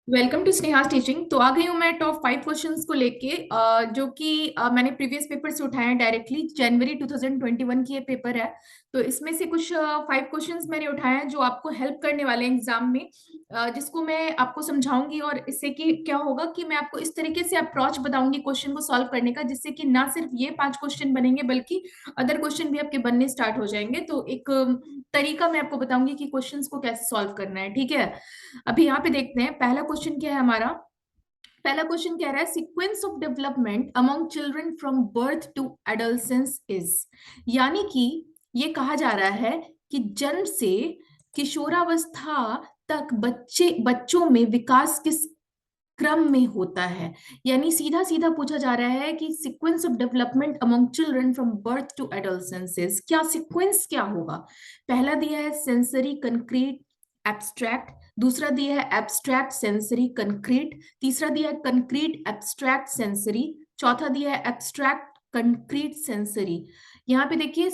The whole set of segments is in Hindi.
Welcome to Sneha teaching. तो आ गई हूँ मैं टॉप 5 क्वेश्चंस को लेके, जो कि मैंने प्रीवियस पेपर से उठाए हैं डायरेक्टली। जनवरी 2021 की ये पेपर है। तो इसमें से कुछ 5 क्वेश्चंस मैंने उठाए हैं जो आपको हेल्प करने वाले हैं एग्जाम में, जिसको मैं आपको समझाऊंगी। और इससे कि क्या होगा कि मैं आपको इस तरीके से अप्रोच बताऊंगी क्वेश्चन को सॉल्व करने का, जिससे कि ना सिर्फ ये 5 क्वेश्चन बनेंगे बल्कि अदर क्वेश्चन भी आपके बनने स्टार्ट हो जाएंगे। तो एक तरीका मैं आपको बताऊंगी कि क्वेश्चंस को कैसे सॉल्व करना है, ठीक है। अभी यहाँ पे देखते हैं पहला क्वेश्चन क्या है हमारा। पहला क्वेश्चन कह रहा है sequence of development among children from birth to adolescence is. यानी कि ये कहा जा रहा है कि जन्म से किशोरावस्था तक बच्चों में विकास किस क्रम में होता है। यानी सीधा सीधा पूछा जा रहा है कि sequence of development among children from birth to adolescence, क्या सीक्वेंस क्या होगा। पहला दिया है सेंसरी कंक्रीट एब्स्ट्रैक्ट, दूसरा दिया है एब्स्ट्रैक्ट सेंसरी कंक्रीट, तीसरा दिया है कंक्रीट एब्स्ट्रैक्ट सेंसरी, चौथा दिया है एब्स्ट्रैक्ट कंक्रीट सेंसरी। यहाँ पे देखिए,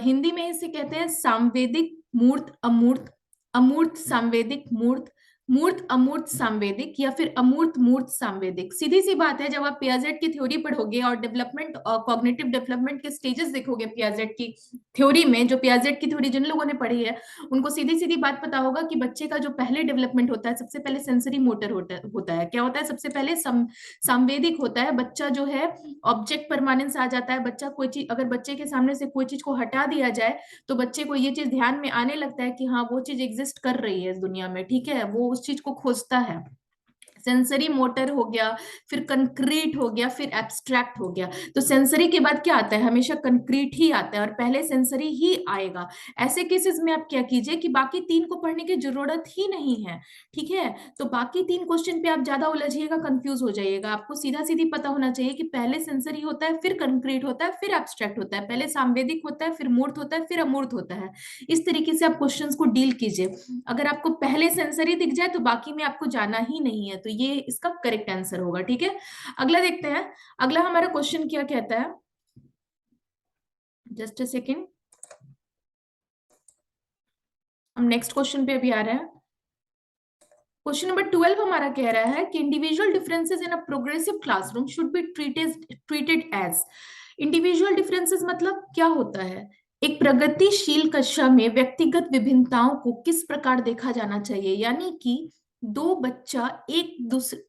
हिंदी में इसे कहते हैं सांवेदिक मूर्त अमूर्त, अमूर्त सांवेदिक मूर्त, मूर्त अमूर्त सांवेदिक, या फिर अमूर्त मूर्त सांवेदिक। सीधी सी बात है, जब आप पियाजेट की थ्योरी पढ़ोगे और डेवलपमेंट कॉग्निटिव डेवलपमेंट के स्टेजेस देखोगे पियाजेट की थ्योरी में, जो पियाजेट की थ्योरी जिन लोगों ने पढ़ी है उनको सीधी सीधी बात पता होगा कि बच्चे का जो पहले डेवलपमेंट होता है सबसे पहले सेंसरी मोटर होता है। क्या होता है, सबसे पहले सांवेदिक होता है। बच्चा जो है ऑब्जेक्ट परमानेंस आ जाता है। बच्चा कोई चीज, अगर बच्चे के सामने से कोई चीज को हटा दिया जाए तो बच्चे को ये चीज ध्यान में आने लगता है कि हाँ वो चीज एग्जिस्ट कर रही है इस दुनिया में, ठीक है। वो उस चीज को खोजता है। सेंसरी मोटर हो गया, फिर कंक्रीट हो गया, फिर एब्स्ट्रैक्ट हो गया। तो सेंसरी के बाद क्या आता है, हमेशा कंक्रीट ही आता है और पहले सेंसरी ही आएगा। ऐसे केसेस में आप क्या कीजिए कि बाकी तीन को पढ़ने की जरूरत ही नहीं है, ठीक है। तो बाकी तीन क्वेश्चन पे आप ज्यादा उलझिएगा, कंफ्यूज हो जाइएगा। आपको सीधा सीधी पता होना चाहिए कि पहले सेंसरी होता है, फिर कंक्रीट होता है, फिर एब्स्ट्रैक्ट होता है, पहले सांवेदिक होता है, फिर मूर्त होता है, फिर अमूर्त होता है। इस तरीके से आप क्वेश्चंस को डील कीजिए। अगर आपको पहले सेंसरी दिख जाए तो बाकी में आपको जाना ही नहीं है। तो ये इसका करेक्ट आंसर होगा, ठीक है। अगला देखते हैं। अगला हमारा क्वेश्चन क्या कहता है, जस्ट अ सेकेंड। हम नेक्स्ट क्वेश्चन पे अभी आ रहे हैं। क्वेश्चन नंबर 12 हमारा कह रहा है कि individual differences in a progressive classroom should be treated as. Individual differences मतलब क्या होता है, एक प्रगतिशील कक्षा में व्यक्तिगत विभिन्नताओं को किस प्रकार देखा जाना चाहिए। यानी कि दो बच्चा एक दूसरे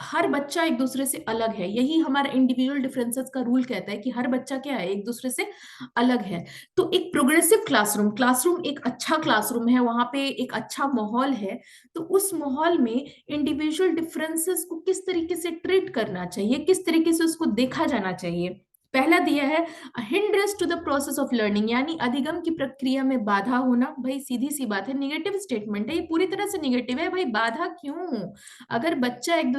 हर बच्चा एक दूसरे से अलग है। यही हमारा इंडिविजुअल डिफरेंसेस का रूल कहता है कि हर बच्चा क्या है, एक दूसरे से अलग है। तो एक प्रोग्रेसिव क्लासरूम, क्लासरूम एक अच्छा क्लासरूम है, वहां पे एक अच्छा माहौल है। तो उस माहौल में इंडिविजुअल डिफरेंसेस को किस तरीके से ट्रीट करना चाहिए, किस तरीके से उसको देखा जाना चाहिए। पहला दिया है hindrance to the process of learning, यानी अधिगम की प्रक्रिया में बाधा होना। भाई सीधी सी बात है, निगेटिव स्टेटमेंट है, ये पूरी तरह से निगेटिव है। भाई बाधा क्यों, अगर बच्चा एक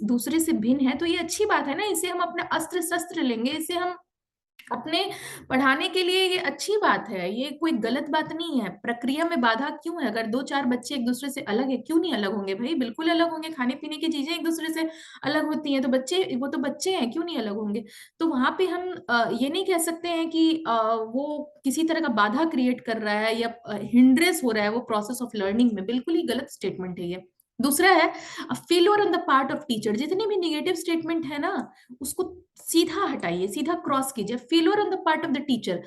दूसरे से भिन्न है तो ये अच्छी बात है ना। इसे हम अपना अस्त्र शस्त्र लेंगे, इसे हम अपने पढ़ाने के लिए, ये अच्छी बात है, ये कोई गलत बात नहीं है। प्रक्रिया में बाधा क्यों है, अगर दो चार बच्चे एक दूसरे से अलग है, क्यों नहीं अलग होंगे भाई, बिल्कुल अलग होंगे। खाने पीने की चीजें एक दूसरे से अलग होती हैं, तो बच्चे, वो तो बच्चे हैं, क्यों नहीं अलग होंगे। तो वहां पे हम ये नहीं कह सकते हैं कि वो किसी तरह का बाधा क्रिएट कर रहा है या हिंड्रेस हो रहा है वो प्रोसेस ऑफ लर्निंग में। बिल्कुल ही गलत स्टेटमेंट है ये। दूसरा है failure on the part of teacher. जितने भी निगेटिव स्टेटमेंट है ना, उसको सीधा हटाइए, सीधा क्रॉस कीजिए। Failure on the part of the teacher,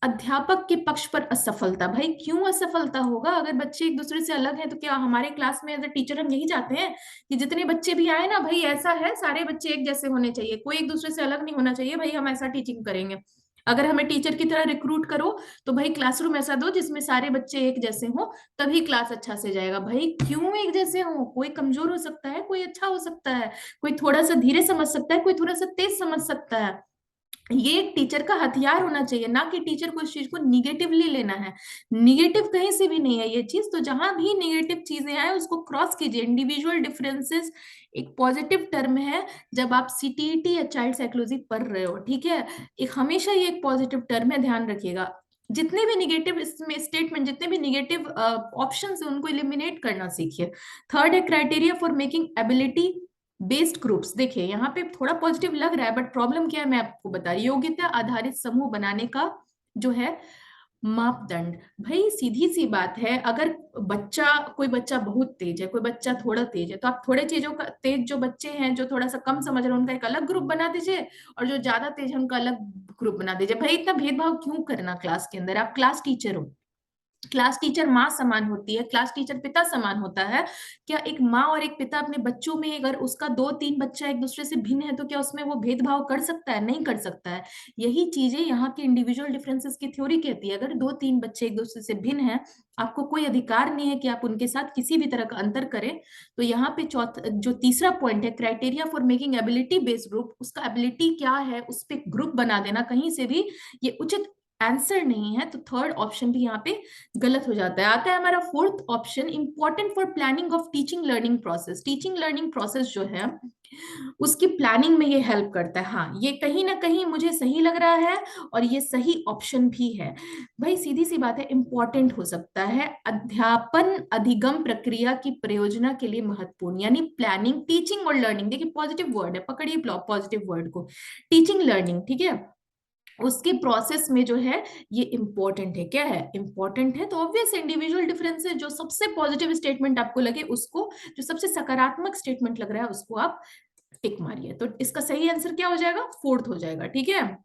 अध्यापक के पक्ष पर असफलता। भाई क्यों असफलता होगा, अगर बच्चे एक दूसरे से अलग हैं तो क्या हमारे क्लास में एज अ टीचर हम यही चाहते हैं कि जितने बच्चे भी आए ना, भाई ऐसा है सारे बच्चे एक जैसे होने चाहिए, कोई एक दूसरे से अलग नहीं होना चाहिए। भाई हम ऐसा टीचिंग करेंगे। अगर हमें टीचर की तरह रिक्रूट करो तो भाई क्लासरूम ऐसा दो जिसमें सारे बच्चे एक जैसे हो, तभी क्लास अच्छा से जाएगा। भाई क्यों एक जैसे हो, कोई कमजोर हो सकता है, कोई अच्छा हो सकता है, कोई थोड़ा सा धीरे समझ सकता है, कोई थोड़ा सा तेज समझ सकता है। ये एक टीचर का हथियार होना चाहिए, ना कि टीचर को इस चीज को निगेटिवली लेना है। निगेटिव कहीं से भी नहीं है ये चीज। तो जहां भी निगेटिव चीजें आए उसको क्रॉस कीजिए। इंडिविजुअल डिफरेंसेस एक पॉजिटिव टर्म है जब आप सीटीईटी या चाइल्ड साइकोलॉजी पढ़ रहे हो, ठीक है। एक हमेशा ये एक पॉजिटिव टर्म है, ध्यान रखिएगा। जितने भी निगेटिव इसमें स्टेटमेंट, जितने भी निगेटिव ऑप्शन है उनको इलिमिनेट करना सीखिए। थर्ड है criteria for making ability based groups. देखिए यहाँ पे थोड़ा पॉजिटिव लग रहा है, बट प्रॉब्लम क्या है मैं आपको बता रही हूँ। योग्यता आधारित समूह बनाने का जो है मापदंड, भाई सीधी सी बात है, अगर कोई बच्चा बहुत तेज है, कोई बच्चा थोड़ा तेज है, तो आप थोड़े चीजों का तेज जो बच्चे हैं, जो थोड़ा सा कम समझ रहे हैं, उनका एक अलग ग्रुप बना दीजिए, और जो ज्यादा तेज है उनका अलग ग्रुप बना दीजिए। भाई इतना भेदभाव क्यों करना क्लास के अंदर? आप क्लास टीचर हो, क्लास टीचर माँ समान होती है, क्लास टीचर पिता समान होता है। क्या एक माँ और एक पिता अपने बच्चों में, अगर उसका दो तीन बच्चा एक दूसरे से भिन्न है, तो क्या उसमें वो भेदभाव कर सकता है? नहीं कर सकता है। यही चीजें यहाँ की इंडिविजुअल डिफरेंसेस की थ्योरी कहती है। अगर दो तीन बच्चे एक दूसरे से भिन्न है, आपको कोई अधिकार नहीं है कि आप उनके साथ किसी भी तरह का अंतर करें। तो यहाँ पे चौथा जो तीसरा पॉइंट है, criteria for making ability based group, उसका एबिलिटी क्या है उस पर ग्रुप बना देना कहीं से भी ये उचित आंसर नहीं है। तो थर्ड ऑप्शन भी यहाँ पे गलत हो जाता है। आता है हमारा fourth option, important for planning of teaching learning process. Teaching learning process जो है उसकी प्लानिंग में ये हेल्प करता है। हाँ, ये कहीं ना कहीं मुझे सही लग रहा है, और ये सही ऑप्शन भी है। भाई सीधी सी बात है, इंपॉर्टेंट हो सकता है, अध्यापन अधिगम प्रक्रिया की प्रयोजना के लिए महत्वपूर्ण, यानी प्लानिंग, टीचिंग और लर्निंग, देखिए पॉजिटिव वर्ड है, पकड़िए पॉजिटिव वर्ड को, टीचिंग लर्निंग, ठीक है, उसके प्रोसेस में जो है ये इंपॉर्टेंट है। क्या है? इंपॉर्टेंट है। तो ऑब्वियस इंडिविजुअल डिफरेंस है, जो सबसे पॉजिटिव स्टेटमेंट आपको लगे उसको, जो सबसे सकारात्मक स्टेटमेंट लग रहा है उसको आप टिक मारिए। तो इसका सही आंसर क्या हो जाएगा? फोर्थ हो जाएगा। ठीक है,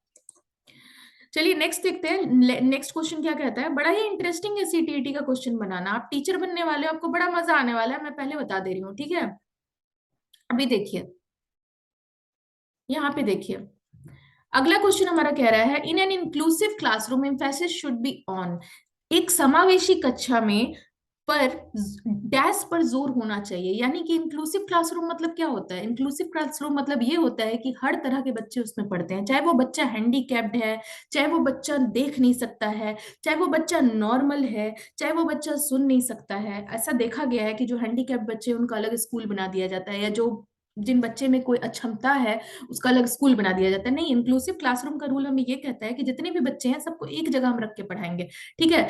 चलिए नेक्स्ट देखते हैं। नेक्स्ट क्वेश्चन क्या कहता है, बड़ा ही इंटरेस्टिंग है सीटीईटी का क्वेश्चन बनाना। आप टीचर बनने वाले हो, आपको बड़ा मजा आने वाला है, मैं पहले बता दे रही हूँ। ठीक है, अभी देखिए, यहाँ पे देखिए, अगला क्वेश्चन हमारा कह रहा है, in an inclusive classroom emphasis should be on, एक समावेशी कक्षा में पर डैश पर जोर होना चाहिए। यानी कि इंक्लूसिव क्लासरूम मतलब क्या होता है? इंक्लूसिव क्लासरूम मतलब ये होता है कि हर तरह के बच्चे उसमें पढ़ते हैं, चाहे वो बच्चा हैंडीकैप्ड है, चाहे वो बच्चा देख नहीं सकता है, चाहे वो बच्चा नॉर्मल है, चाहे वो बच्चा सुन नहीं सकता है। ऐसा देखा गया है कि जो हैंडीकैप्ड बच्चे हैं, उनका अलग स्कूल बना दिया जाता है, या जो जिन बच्चे में कोई अक्षमता है उसका अलग स्कूल बना दिया जाता है। नहीं, इंक्लूसिव क्लासरूम का रूल हमें ये कहता है कि जितने भी बच्चे हैं सबको एक जगह हम रख के पढ़ाएंगे। ठीक है,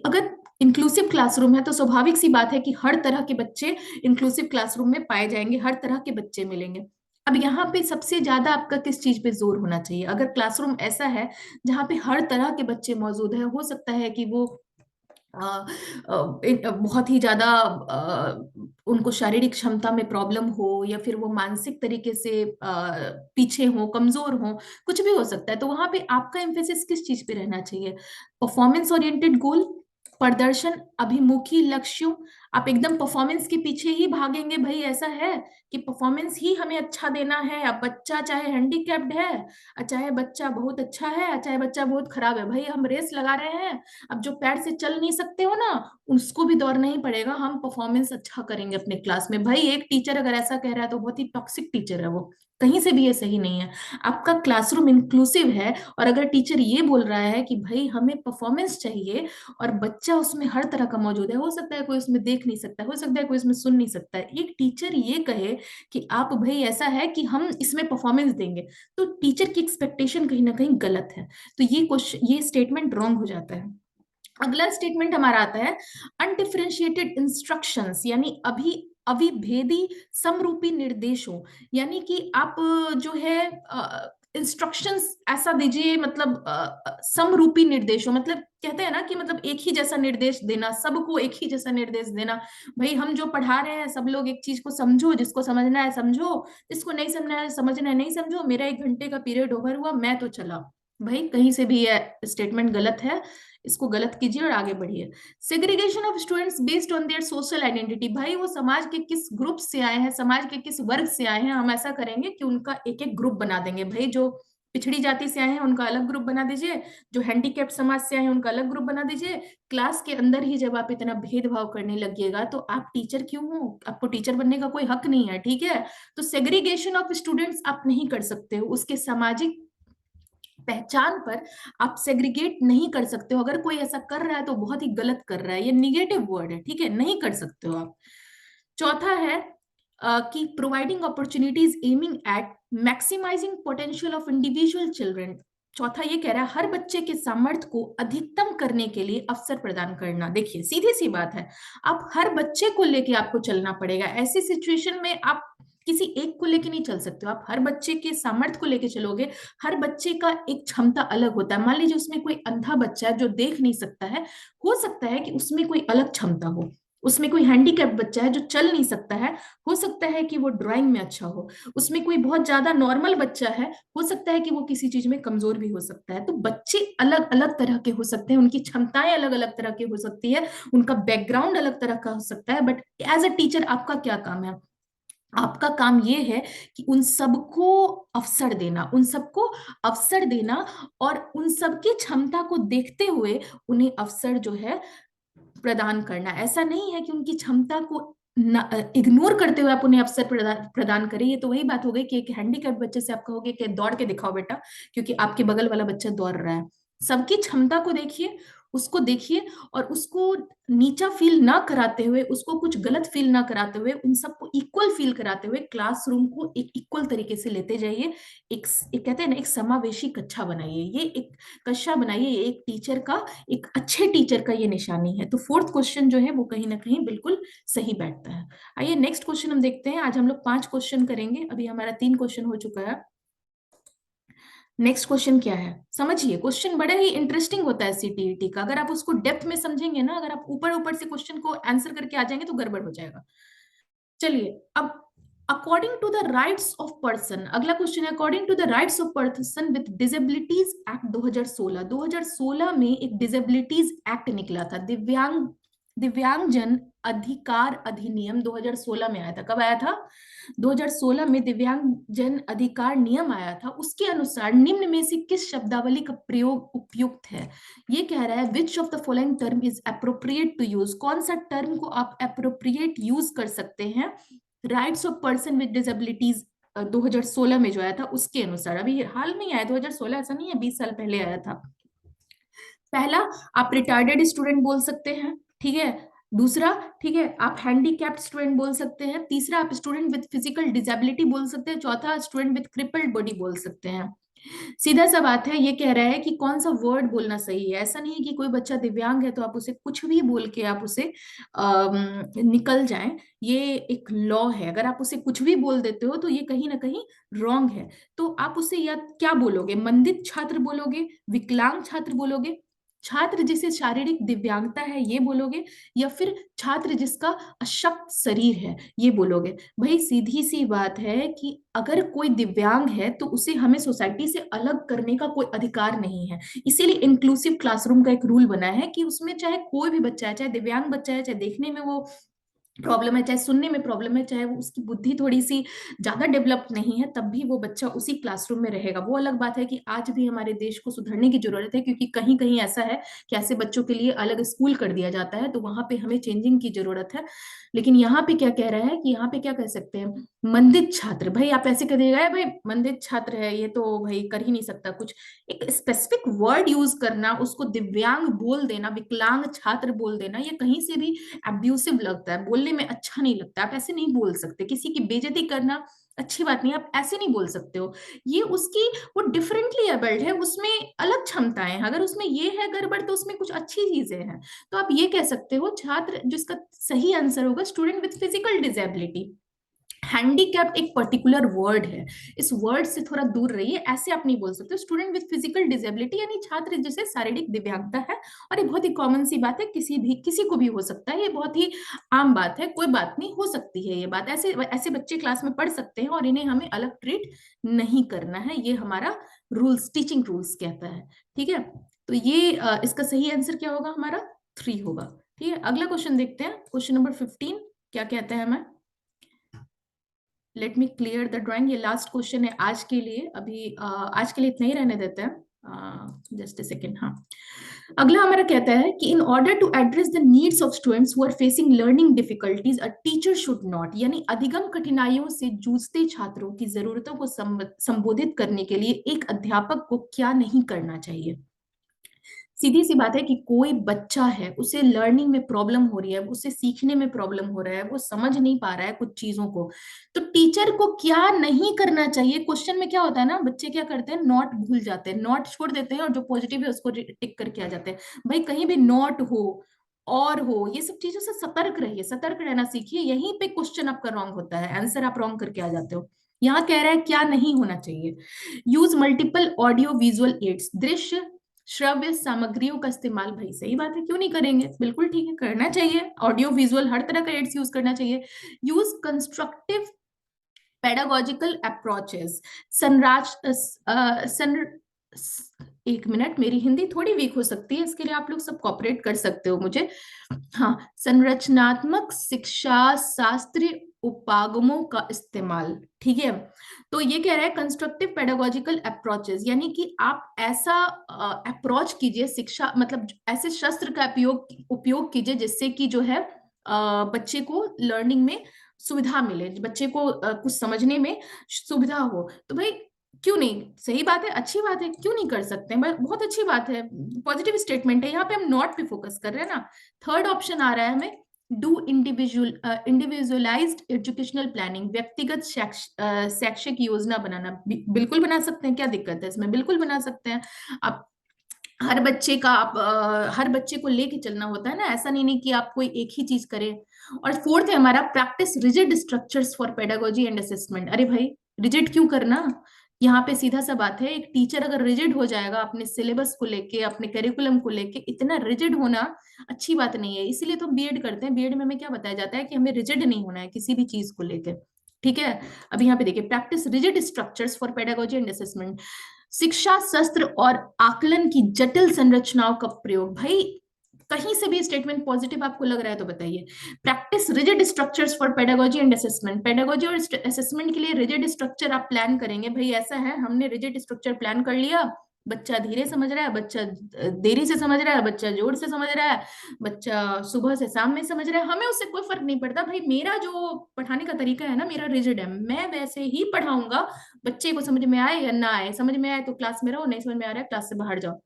अगर इंक्लूसिव क्लासरूम है तो स्वाभाविक सी बात है कि हर तरह के बच्चे इंक्लूसिव क्लासरूम में पाए जाएंगे, हर तरह के बच्चे मिलेंगे। अब यहाँ पे सबसे ज्यादा आपका किस चीज पे जोर होना चाहिए? अगर क्लासरूम ऐसा है जहाँ पे हर तरह के बच्चे मौजूद है, हो सकता है कि वो बहुत ही ज्यादा उनको शारीरिक क्षमता में प्रॉब्लम हो, या फिर वो मानसिक तरीके से पीछे हो, कमजोर हो, कुछ भी हो सकता है। तो वहां पे आपका एम्फेसिस किस चीज पे रहना चाहिए? परफॉर्मेंस ओरिएंटेड गोल, प्रदर्शन अभिमुखी लक्ष्यों, आप एकदम परफॉर्मेंस के पीछे ही भागेंगे? भाई ऐसा है कि परफॉर्मेंस ही हमें अच्छा देना है, अब बच्चा चाहे हैंडीकैप्ड है, चाहे बच्चा बहुत अच्छा है, चाहे बच्चा बहुत खराब है, भाई हम रेस लगा रहे हैं। अब जो पैर से चल नहीं सकते हो ना, उसको भी दौड़ना ही पड़ेगा, हम परफॉर्मेंस अच्छा करेंगे अपने क्लास में। भाई एक टीचर अगर ऐसा कह रहा है तो बहुत ही टॉक्सिक टीचर है वो, कहीं से भी ये सही नहीं है। आपका क्लासरूम इंक्लूसिव है, और अगर टीचर ये बोल रहा है कि भाई हमें परफॉर्मेंस चाहिए, और बच्चा उसमें हर तरह का मौजूद है, हो सकता है कोई उसमें देख नहीं सकता है, हो सकता है कोई उसमें सुन नहीं सकता है, एक टीचर ये कहे कि आप भाई ऐसा है कि हम इसमें परफॉर्मेंस देंगे, तो टीचर की एक्सपेक्टेशन कहीं ना कहीं गलत है। तो ये क्वेश्चन, ये स्टेटमेंट रॉन्ग हो जाता है। अगला स्टेटमेंट हमारा आता है, अनडिफरेंशिएटेड इंस्ट्रक्शंस, यानी अविभेदी समरूपी निर्देशों, यानी कि आप जो है इंस्ट्रक्शंस ऐसा दीजिए, मतलब समरूपी निर्देशों, मतलब कहते हैं ना कि मतलब एक ही जैसा निर्देश देना, सबको एक ही जैसा निर्देश देना। भाई हम जो पढ़ा रहे हैं सब लोग एक चीज को समझो, जिसको समझना है समझो, जिसको नहीं समझना है नहीं समझो, मेरा 1 घंटे का पीरियड ओवर हुआ, मैं तो चला। भाई कहीं से भी ये स्टेटमेंट गलत है, इसको गलत कीजिए और आगे बढ़िए। Segregation of students based on their social identity, भाई वो समाज के किस ग्रुप से आए हैं, समाज के किस वर्ग से आए हैं, हम ऐसा करेंगे कि उनका एक एक ग्रुप बना देंगे। भाई जो पिछड़ी जाति से आए हैं उनका अलग ग्रुप बना दीजिए, जो हैंडीकैप्ड समाज से आए हैं उनका अलग ग्रुप बना दीजिए। क्लास के अंदर ही जब आप इतना भेदभाव करने लगिएगा तो आप टीचर क्यों हो? आपको टीचर बनने का कोई हक नहीं है। ठीक है, तो सेग्रीगेशन ऑफ स्टूडेंट्स आप नहीं कर सकते हो, उसके सामाजिक पहचान पर आप सेग्रीगेट नहीं कर सकते हो। अगर कोई ऐसा कर रहा है तो बहुत ही गलत कर रहा है, ये निगेटिव वर्ड है। ठीक है, नहीं कर सकते हो आप। चौथा है कि providing opportunities aiming at maximising potential of individual children. चौथा ये कह रहा है हर बच्चे के सामर्थ्य को अधिकतम करने के लिए अवसर प्रदान करना। देखिए सीधी सी बात है, आप हर बच्चे को लेके आपको चलना पड़ेगा। ऐसी सिचुएशन में आप किसी एक को लेके नहीं चल सकते हो आप, हर बच्चे के सामर्थ्य को लेके चलोगे। हर बच्चे का एक क्षमता अलग होता है। मान लीजिए उसमें कोई अंधा बच्चा है जो देख नहीं सकता है, हो सकता है कि उसमें कोई अलग क्षमता हो। उसमें कोई हैंडीकैप बच्चा है जो चल नहीं सकता है, हो सकता है कि वो ड्राइंग में अच्छा हो। उसमें कोई बहुत ज्यादा नॉर्मल बच्चा है, हो सकता है कि वो किसी चीज में कमजोर भी हो सकता है। तो बच्चे अलग अलग तरह के हो सकते हैं, उनकी क्षमताएं अलग अलग तरह की हो सकती है, उनका बैकग्राउंड अलग तरह का हो सकता है। बट एज अ टीचर आपका क्या काम है? आपका काम ये है कि उन सबको अवसर देना, उन सबको अवसर देना, और उन सबकी क्षमता को देखते हुए उन्हें अवसर जो है प्रदान करना। ऐसा नहीं है कि उनकी क्षमता को इग्नोर करते हुए आप उन्हें अवसर प्रदान करें। ये तो वही बात हो गई कि एक हैंडीकैप बच्चे से आप कहोगे कि दौड़ के दिखाओ बेटा, क्योंकि आपके बगल वाला बच्चा दौड़ रहा है। सबकी क्षमता को देखिए, उसको देखिए, और उसको नीचा फील ना कराते हुए, उसको कुछ गलत फील ना कराते हुए, उन सबको इक्वल फील कराते हुए क्लासरूम को एक इक्वल तरीके से लेते जाइए। एक कहते हैं ना, एक समावेशी कक्षा बनाइए। ये एक कक्षा बनाइए, ये एक टीचर का, एक अच्छे टीचर का ये निशानी है। तो फोर्थ क्वेश्चन जो है वो कहीं ना कहीं बिल्कुल सही बैठता है। आइए नेक्स्ट क्वेश्चन हम देखते हैं। आज हम लोग 5 क्वेश्चन करेंगे, अभी हमारा 3 क्वेश्चन हो चुका है। नेक्स्ट क्वेश्चन क्या है समझिए। क्वेश्चन बड़ा ही इंटरेस्टिंग होता है सीटीईटी का, अगर आप उसको डेप्थ में समझेंगे ना, अगर आप ऊपर ऊपर से क्वेश्चन को आंसर करके आ जाएंगे तो गड़बड़ हो जाएगा। चलिए अब, according to the rights of person, अगला क्वेश्चन है, according to the rights of person with disabilities act 2016। 2016 में एक डिसेबिलिटीज एक्ट निकला था, दिव्यांगजन अधिकार अधिनियम 2016 में आया था। कब आया था? 2016 में दिव्यांगजन अधिकार नियम आया था। उसके अनुसार निम्न में से किस शब्दावली का प्रयोग उपयुक्त है? ये कह रहा है which of the following term is appropriate to use. कौन सा टर्म को आप अप्रोप्रिएट यूज कर सकते हैं rights of person with disabilities 2016 में जो आया था उसके अनुसार। अभी हाल में आया 2016, ऐसा नहीं है 20 साल पहले आया था। पहला, आप रिटार्डेड स्टूडेंट बोल सकते हैं, ठीक है। दूसरा, ठीक है, आप हैंडीकैप्ड स्टूडेंट बोल सकते हैं। तीसरा, आप स्टूडेंट विद फिजिकल डिसेबिलिटी बोल सकते हैं। चौथा, स्टूडेंट विद क्रिपल्ड बॉडी बोल सकते हैं। सीधा सा बात है, ये कह रहा है कि कौन सा वर्ड बोलना सही है। ऐसा नहीं है कि कोई बच्चा दिव्यांग है तो आप उसे कुछ भी बोल के आप उसे निकल जाएं। ये एक लॉ है, अगर आप उसे कुछ भी बोल देते हो तो ये कहीं ना कहीं रॉन्ग है। तो आप उसे या क्या बोलोगे? मंदित छात्र बोलोगे, विकलांग छात्र बोलोगे, छात्र जिसे शारीरिक दिव्यांगता है ये बोलोगे, या फिर छात्र जिसका अशक्त शरीर है ये बोलोगे? भाई सीधी सी बात है कि अगर कोई दिव्यांग है तो उसे हमें सोसाइटी से अलग करने का कोई अधिकार नहीं है। इसीलिए इंक्लूसिव क्लासरूम का एक रूल बना है कि उसमें चाहे कोई भी बच्चा है, चाहे दिव्यांग बच्चा है, चाहे देखने में वो प्रॉब्लम है, चाहे सुनने में प्रॉब्लम है, चाहे वो उसकी बुद्धि थोड़ी सी ज्यादा डेवलप नहीं है, तब भी वो बच्चा उसी क्लासरूम में रहेगा। वो अलग बात है कि आज भी हमारे देश को सुधरने की जरूरत है, क्योंकि कहीं कहीं ऐसा है कि ऐसे बच्चों के लिए अलग स्कूल कर दिया जाता है, तो वहां पे हमें चेंजिंग की जरूरत है। लेकिन यहाँ पे क्या कह रहा है कि यहाँ पे क्या कह सकते हैं, मंदित छात्र। भाई आप ऐसे कह देगा भाई मंदित छात्र है ये तो भाई कर ही नहीं सकता कुछ। एक स्पेसिफिक वर्ड यूज करना, उसको दिव्यांग बोल देना, विकलांग छात्र बोल देना, ये कहीं से भी अब्यूसिव लगता है, बोलने में अच्छा नहीं लगता। आप ऐसे नहीं बोल सकते, किसी की बेइज्जती करना अच्छी बात नहीं, आप ऐसे नहीं बोल सकते हो। ये उसकी, वो डिफरेंटली एबल्ड है, उसमें अलग क्षमताएं हैं, अगर उसमें ये है गड़बड़ तो उसमें कुछ अच्छी चीजें हैं। तो आप ये कह सकते हो छात्र, जिसका सही आंसर होगा student with physical disability. Handicapped एक पर्टिकुलर वर्ड है, इस वर्ड से थोड़ा दूर रहिए, ऐसे आप नहीं बोल सकते। स्टूडेंट विद फिजिकल डिसेबिलिटी यानी छात्र जिसे शारीरिक दिव्यांगता है, और ये बहुत ही कॉमन सी बात है, किसी को भी हो सकता है, ये बहुत ही आम बात है, कोई बात नहीं, हो सकती है ये बात। ऐसे ऐसे बच्चे क्लास में पढ़ सकते हैं और इन्हें हमें अलग ट्रीट नहीं करना है, ये हमारा रूल्स, टीचिंग रूल्स कहता है, ठीक है। तो ये इसका सही आंसर क्या होगा? हमारा 3 होगा, ठीक है। अगला क्वेश्चन देखते हैं, क्वेश्चन नंबर 15 क्या कहता है हमें। Let me clear the drawing, ये लास्ट क्वेश्चन है आज के लिए। अभी आज के लिए इतना ही रहने देते हैं, जस्ट ए सेकेंड। हाँ, अगला हमारा कहता है कि in order to address the needs of students who are facing learning difficulties a teacher should not, यानी अधिगम कठिनाइयों से जूझते छात्रों की जरूरतों को संबोधित करने के लिए एक अध्यापक को क्या नहीं करना चाहिए। सीधी सी बात है कि कोई बच्चा है, उसे लर्निंग में प्रॉब्लम हो रही है, उसे सीखने में प्रॉब्लम हो रहा है, वो समझ नहीं पा रहा है कुछ चीजों को, तो टीचर को क्या नहीं करना चाहिए। क्वेश्चन में क्या होता है ना, बच्चे क्या करते हैं, नॉट भूल जाते हैं, नॉट छोड़ देते हैं, और जो पॉजिटिव है उसको टिक करके आ जाते हैं। भाई कहीं भी नॉट हो, और हो, ये सब चीजों से सतर्क रहिए, सतर्क रहना सीखिए। यहीं पे क्वेश्चन आपका रॉन्ग होता है, आंसर आप रॉन्ग करके आ जाते हो। यहाँ कह रहा है क्या नहीं होना चाहिए, use multiple audio visual aids, दृश्य श्रव्य सामग्रियों का इस्तेमाल। भाई सही बात है, क्यों नहीं करेंगे, बिल्कुल ठीक है, करना चाहिए। ऑडियो विजुअल हर तरह का एड्स यूज करना चाहिए। Use constructive pedagogical approaches, Sanraj सन एक मिनट, मेरी हिंदी थोड़ी वीक हो सकती है, इसके लिए आप लोग सब कॉपरेट कर सकते हो मुझे। हाँ, संरचनात्मक शिक्षा शास्त्रीय उपागमों का इस्तेमाल, ठीक है। तो ये कह रहा है कंस्ट्रक्टिव पेडागोजिकल अप्रोचेस, यानी कि आप ऐसा अप्रोच कीजिए शिक्षा, मतलब ऐसे शस्त्र का उपयोग उपयोग कीजिए जिससे कि जो है बच्चे को लर्निंग में सुविधा मिले, बच्चे को कुछ समझने में सुविधा हो। तो भाई क्यों नहीं, सही बात है, अच्छी बात है, क्यों नहीं कर सकते हैं, बहुत अच्छी बात है, पॉजिटिव स्टेटमेंट है। यहाँ पे हम नॉट पे फोकस कर रहे हैं ना। थर्ड ऑप्शन आ रहा है हमें, डू इंडिविजुअलाइज्ड एजुकेशनल प्लानिंग, व्यक्तिगत शैक्षिक योजना बनाना। बिल्कुल बना सकते हैं, क्या दिक्कत है इसमें, बिल्कुल बना सकते हैं आप। हर बच्चे का आप हर बच्चे को लेके चलना होता है ना, ऐसा नहीं कि आप कोई एक ही चीज करें। और फोर्थ है हमारा, practice rigid structures for pedagogy and assessment. अरे भाई रिजिड क्यों करना, यहाँ पे सीधा सा बात है, एक टीचर अगर रिजिड हो जाएगा अपने सिलेबस को लेके, अपने करिकुलम को लेके, इतना रिजिड होना अच्छी बात नहीं है। इसीलिए तो बीएड करते हैं, बीएड में हमें क्या बताया जाता है कि हमें रिजिड नहीं होना है किसी भी चीज को लेके, ठीक है। अब यहाँ पे देखिए, practice rigid structures for pedagogy and assessment, शिक्षा शस्त्र और आकलन की जटिल संरचनाओं का प्रयोग। भाई कहीं से भी स्टेटमेंट पॉजिटिव आपको लग रहा है तो बताइए। Practice rigid structures for pedagogy and assessment, pedagogy और असेसमेंट के लिए रिजिड स्ट्रक्चर आप प्लान करेंगे। भाई ऐसा है, हमने रिजिड स्ट्रक्चर प्लान कर लिया, बच्चा धीरे समझ रहा है, बच्चा देरी से समझ रहा है, बच्चा जोर से समझ रहा है, बच्चा सुबह से शाम में समझ रहा है, हमें उससे कोई फर्क नहीं पड़ता। भाई मेरा जो पढ़ाने का तरीका है ना, मेरा रिजिड है, मैं वैसे ही पढ़ाऊंगा, बच्चे को समझ में आए या ना आए, समझ में आए तो क्लास में रहो, नहीं समझ में आ रहा है क्लास से बाहर जाओ।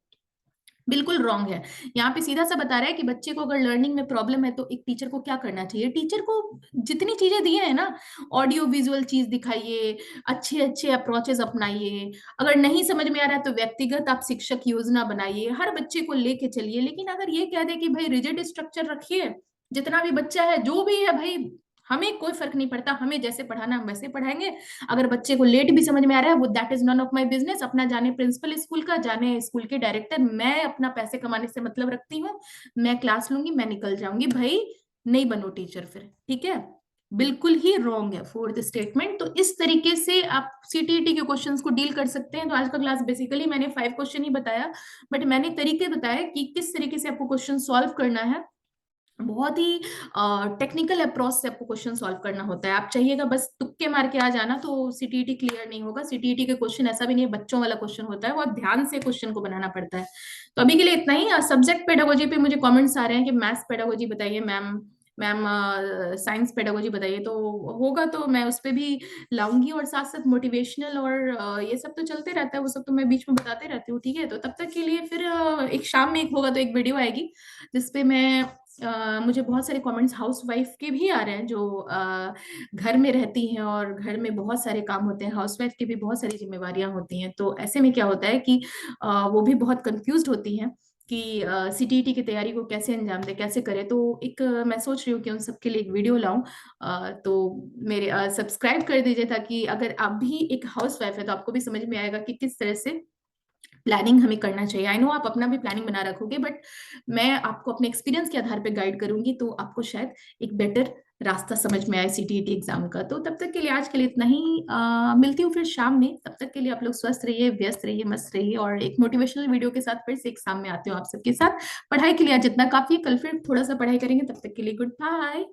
बिल्कुल रॉन्ग है। यहाँ पे सीधा सा बता रहा है कि बच्चे को अगर लर्निंग में प्रॉब्लम है तो एक टीचर को क्या करना चाहिए, टीचर को जितनी चीजें दी है ना, ऑडियो विजुअल चीज दिखाइए, अच्छे अच्छे अप्रोचेस अपनाइए। अगर नहीं समझ में आ रहा है तो व्यक्तिगत आप शिक्षक योजना बनाइए, हर बच्चे को लेके चलिए। लेकिन अगर ये कह दे कि भाई रिजिड स्ट्रक्चर रखिए, जितना भी बच्चा है जो भी है भाई, हमें कोई फर्क नहीं पड़ता, हमें जैसे पढ़ाना हम वैसे पढ़ाएंगे। अगर बच्चे को लेट भी समझ में आ रहा है, वो that is none of my business, अपना जाने प्रिंसिपल स्कूल का, जाने स्कूल के डायरेक्टर, मैं अपना पैसे कमाने से मतलब रखती हूँ, मैं क्लास लूंगी, मैं निकल जाऊंगी। भाई नहीं बनो टीचर फिर, ठीक है। बिल्कुल ही रॉन्ग है फोर्थ स्टेटमेंट। तो इस तरीके से आप सीटीईटी के क्वेश्चंस को डील कर सकते हैं। तो आज का क्लास बेसिकली मैंने 5 क्वेश्चन ही बताया, बट मैंने तरीके बताए कि किस तरीके से आपको क्वेश्चन सॉल्व करना है। बहुत ही टेक्निकल अप्रोच से आपको क्वेश्चन सॉल्व करना होता है। आप चाहिएगा बस तुक्के मार के आ जाना तो सीटीईटी क्लियर नहीं होगा। सीटीईटी के क्वेश्चन ऐसा भी नहीं है बच्चों वाला क्वेश्चन होता है, बहुत ध्यान से क्वेश्चन को बनाना पड़ता है। तो अभी के लिए इतना ही। सब्जेक्ट पेडागोजी पे मुझे कमेंट्स आ रहे हैं कि मैथ्स पेडागोजी बताइए मैम, मैम साइंस पेडागोजी बताइए, तो होगा तो मैं उस पर भी लाऊंगी। और साथ साथ मोटिवेशनल और ये सब तो चलते रहता है, वो सब तो मैं बीच में बताते रहती हूँ, ठीक है। तो तब तक के लिए फिर एक शाम में एक होगा तो एक वीडियो आएगी जिसपे मैं मुझे बहुत सारे कमेंट्स हाउस वाइफ के भी आ रहे हैं जो घर में रहती हैं और घर में बहुत सारे काम होते हैं, हाउस वाइफ की भी बहुत सारी जिम्मेवारियां होती हैं। तो ऐसे में क्या होता है कि वो भी बहुत कंफ्यूज होती हैं कि सीटीईटी की तैयारी को कैसे अंजाम दे, कैसे करें। तो एक मैं सोच रही हूँ कि उन सबके लिए एक वीडियो लाऊं। तो मेरे सब्सक्राइब कर दीजिए, ताकि अगर आप भी एक हाउस वाइफ है तो आपको भी समझ में आएगा कि किस तरह से प्लानिंग हमें करना चाहिए। आई नो आप अपना भी प्लानिंग बना रखोगे, बट मैं आपको अपने एक्सपीरियंस के आधार पे गाइड करूंगी, तो आपको शायद एक बेटर रास्ता समझ में आए सीटीईटी एग्जाम का। तो तब तक के लिए आज के लिए इतना ही। मिलती हूँ फिर शाम में, तब तक के लिए आप लोग स्वस्थ रहिए, व्यस्त रहिए, मस्त रहिए। और एक मोटिवेशनल वीडियो के साथ फिर से एक शाम में आती हूँ आप सबके साथ। पढ़ाई के लिए आज जितना काफी है, कल फिर थोड़ा सा पढ़ाई करेंगे। तब तक के लिए गुड बाय।